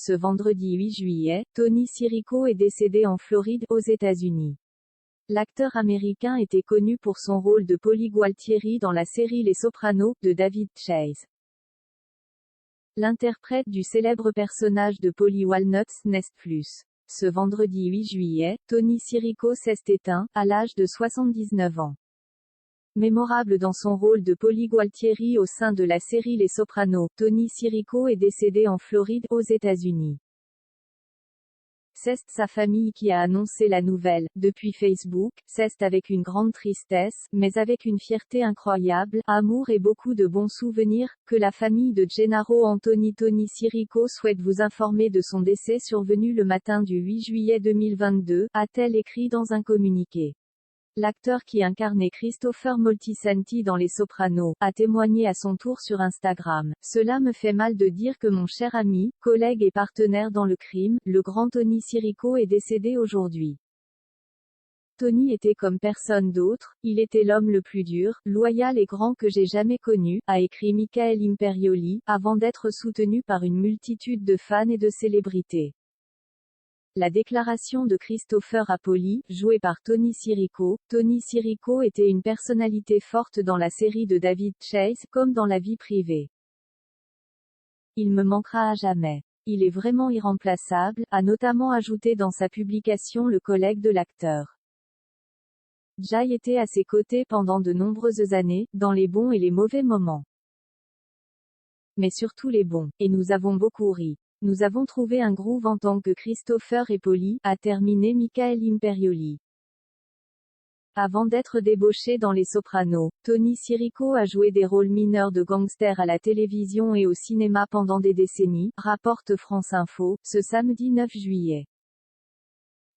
Ce vendredi 8 juillet, Tony Sirico est décédé en Floride, aux États-Unis. L'acteur américain était connu pour son rôle de Paulie Gualtieri dans la série Les Sopranos, de David Chase. L'interprète du célèbre personnage de Paulie Walnuts n'est plus. Ce vendredi 8 juillet, Tony Sirico s'est éteint, à l'âge de 79 ans. Mémorable dans son rôle de Paulie Gualtieri au sein de la série Les Sopranos, Tony Sirico est décédé en Floride, aux États-Unis. C'est sa famille qui a annoncé la nouvelle, depuis Facebook. C'est avec une grande tristesse, mais avec une fierté incroyable, amour et beaucoup de bons souvenirs, que la famille de Gennaro Anthony Tony Sirico souhaite vous informer de son décès survenu le matin du 8 juillet 2022, a-t-elle écrit dans un communiqué. L'acteur qui incarnait Christopher Moltisanti dans Les Sopranos, a témoigné à son tour sur Instagram. « Cela me fait mal de dire que mon cher ami, collègue et partenaire dans le crime, le grand Tony Sirico est décédé aujourd'hui. Tony était comme personne d'autre, il était l'homme le plus dur, loyal et grand que j'ai jamais connu », a écrit Michael Imperioli, avant d'être soutenu par une multitude de fans et de célébrités. La déclaration de Christopher à Paulie, joué par Tony Sirico. Tony Sirico était une personnalité forte dans la série de David Chase, comme dans la vie privée. Il me manquera à jamais. Il est vraiment irremplaçable, a notamment ajouté dans sa publication le collègue de l'acteur. Jay était à ses côtés pendant de nombreuses années, dans les bons et les mauvais moments. Mais surtout les bons, et nous avons beaucoup ri. Nous avons trouvé un groove en tant que Christopher et Paulie, a terminé Michael Imperioli. Avant d'être débauché dans Les Sopranos, Tony Sirico a joué des rôles mineurs de gangsters à la télévision et au cinéma pendant des décennies, rapporte France Info, ce samedi 9 juillet.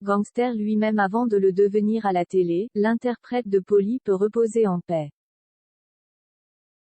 Gangster lui-même avant de le devenir à la télé, l'interprète de Paulie peut reposer en paix.